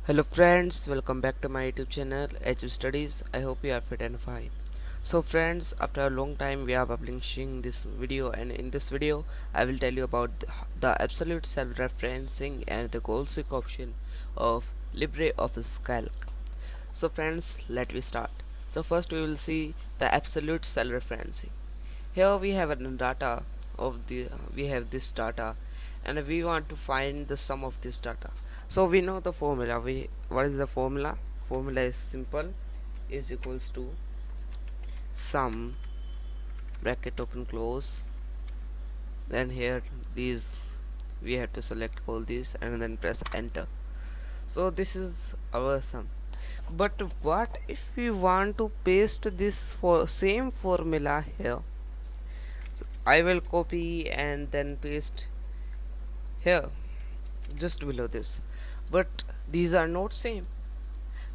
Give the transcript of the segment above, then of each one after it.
Hello friends, welcome back to my YouTube channel HB Studies. I hope you are fit and fine. So friends, after a long time we are publishing this video, and in this video I will tell you about the absolute self-referencing and the goal seek option of LibreOffice Calc. So friends, let me start. So first we will see the absolute self-referencing. Here we have a data of the we have this data, and we want to find the sum of this data. So we know the formula. What is the formula? Formula is simple, is equals to sum, bracket open close, then here these we have to select all these and then press enter. So this is our sum. But what if we want to paste this for same formula here? So I will copy and then paste here just below this, but these are not same.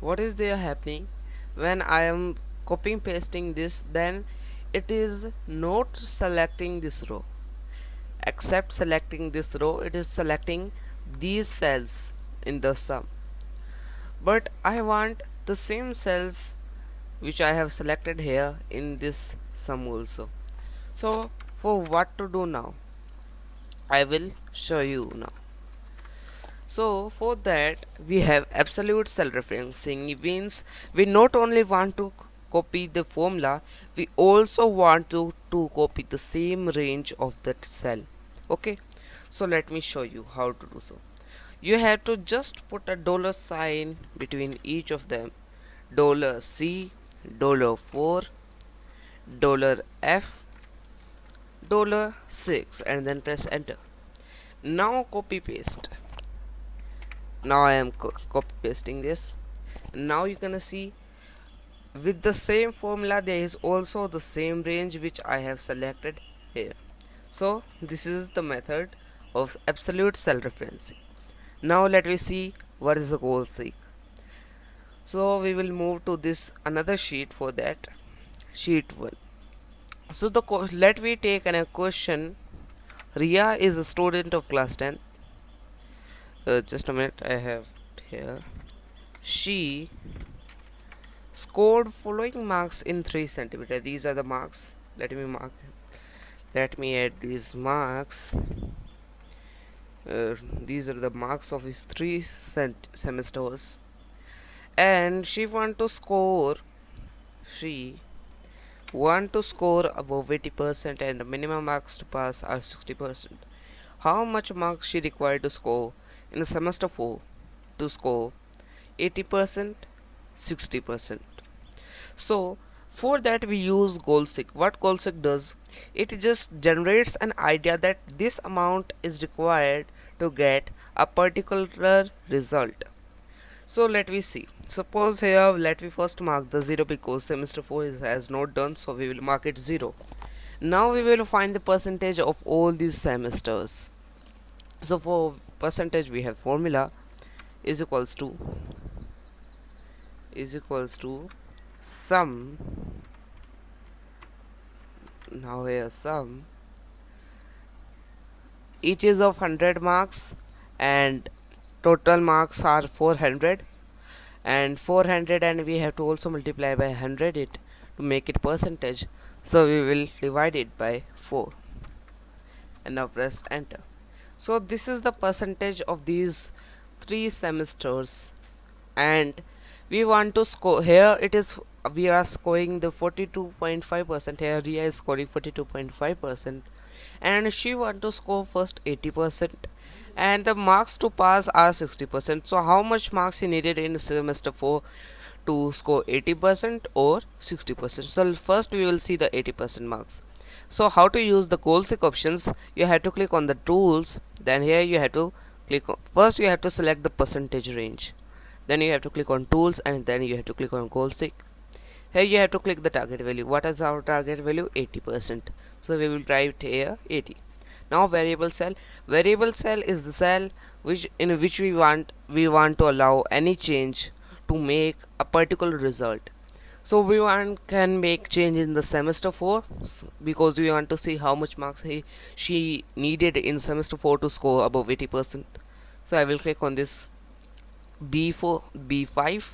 What is there happening? When I am copying pasting this, then it is not selecting this row. Except selecting this row, it is selecting these cells in the sum, but I want the same cells which I have selected here in this sum also. So for what to do now, I will show you now. So for that we have absolute self-referencing. Means we not only want to copy the formula, we also want to copy the same range of that cell. Okay, so let me show you how to do so. You have to just put a dollar sign between each of them. $C, $4, $F, $6, and then press enter. Now copy paste. Now I am copy pasting this. Now you can see with the same formula there is also the same range which I have selected here. So this is the method of absolute self-referencing. Now let me see what is the goal seek. So we will move to this another sheet. For that, sheet 1. So let me take a question. Ria is a student of class 10. Just a minute, I have here. She scored following marks in 3 centimeter. These are the marks. Let me add these marks. These are the marks of his 3 semesters, and she want to score above 80%, and the minimum marks to pass are 60%. How much marks she required to score in semester 4 to score 80%, 60%? So for that we use goalseek. What goalseek does, it just generates an idea that this amount is required to get a particular result. So let me see. Suppose here let me first mark the 0 because semester 4 has not done, so we will mark it 0. Now we will find the percentage of all these semesters. So for percentage we have formula is equals to sum. Now here sum, each is of 100 marks and total marks are 400, and 400, and we have to also multiply by 100 it to make it percentage. So we will divide it by 4 and now press enter. So this is the percentage of these 3 semesters, and we want to score here. It is we are scoring the 42.5%. here Ria is scoring 42.5%, and she want to score first 80%, and the marks to pass are 60%. So how much marks she needed in semester 4 to score 80% or 60%? So first we will see the 80% marks. So how to use the goal seek options? You have to click on the tools, then here you have to click on, first you have to select the percentage range, then you have to click on tools, and then you have to click on goal seek. Here you have to click the target value. What is our target value? 80%. So we will write here 80. Now variable cell is the cell which we want to allow any change to make a particular result. So we can make change in the semester 4 because we want to see how much marks she needed in semester 4 to score above 80%. So I will click on this B4 B5,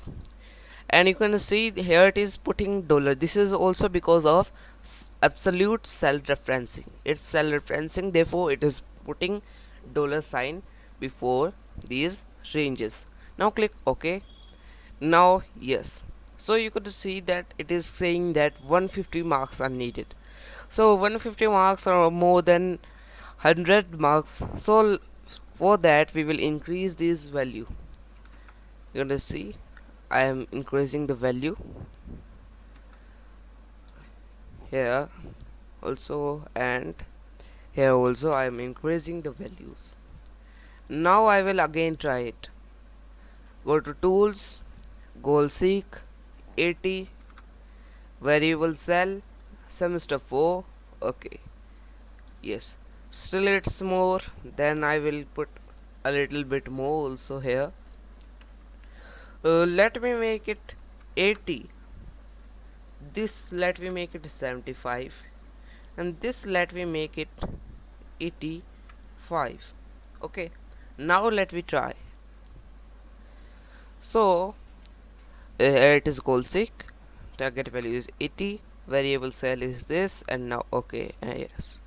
and you can see here it is putting dollar. This is also because of absolute self-referencing. It's self-referencing, therefore it is putting dollar sign before these ranges. Now click OK. Now yes, so you could see that it is saying that 150 marks are needed. So 150 marks are more than 100 marks. So for that we will increase this value. You're gonna see I am increasing the value here also, and here also I am increasing the values. Now I will again try it. Go to tools, goal seek, 80, variable cell, semester 4. Okay, yes, still it's more. Then I will put a little bit more also here. Let me make it 80. This let me make it 75, and this let me make it 85. Okay, now let me try. So here it is goal seek, target value is 80, variable cell is this, and now okay, yes.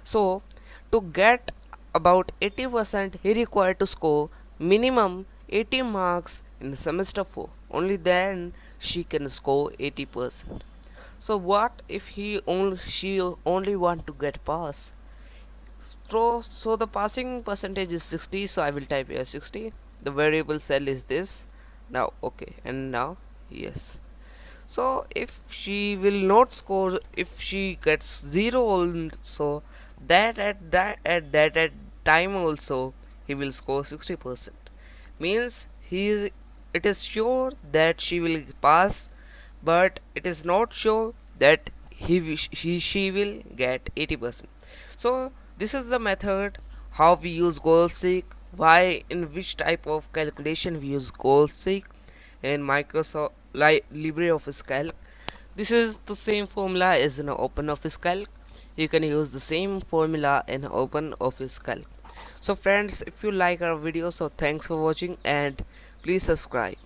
So to get about 80%, he required to score minimum 80 marks in semester 4. Only then she can score 80%. So what if she only want to get pass? So the passing percentage is 60, so I will type here 60. The variable cell is this. Now okay, and now yes. So if she will not score, if she gets 0 also, that at time also he will score 60%. Means it is sure that she will pass, but it is not sure that she will get 80%. So this is the method how we use goal seek, why in which type of calculation we use goal seek in Microsoft LibreOffice Calc. This is the same formula as in OpenOffice Calc. You can use the same formula in OpenOffice Calc. So friends, if you like our video, so thanks for watching and please subscribe.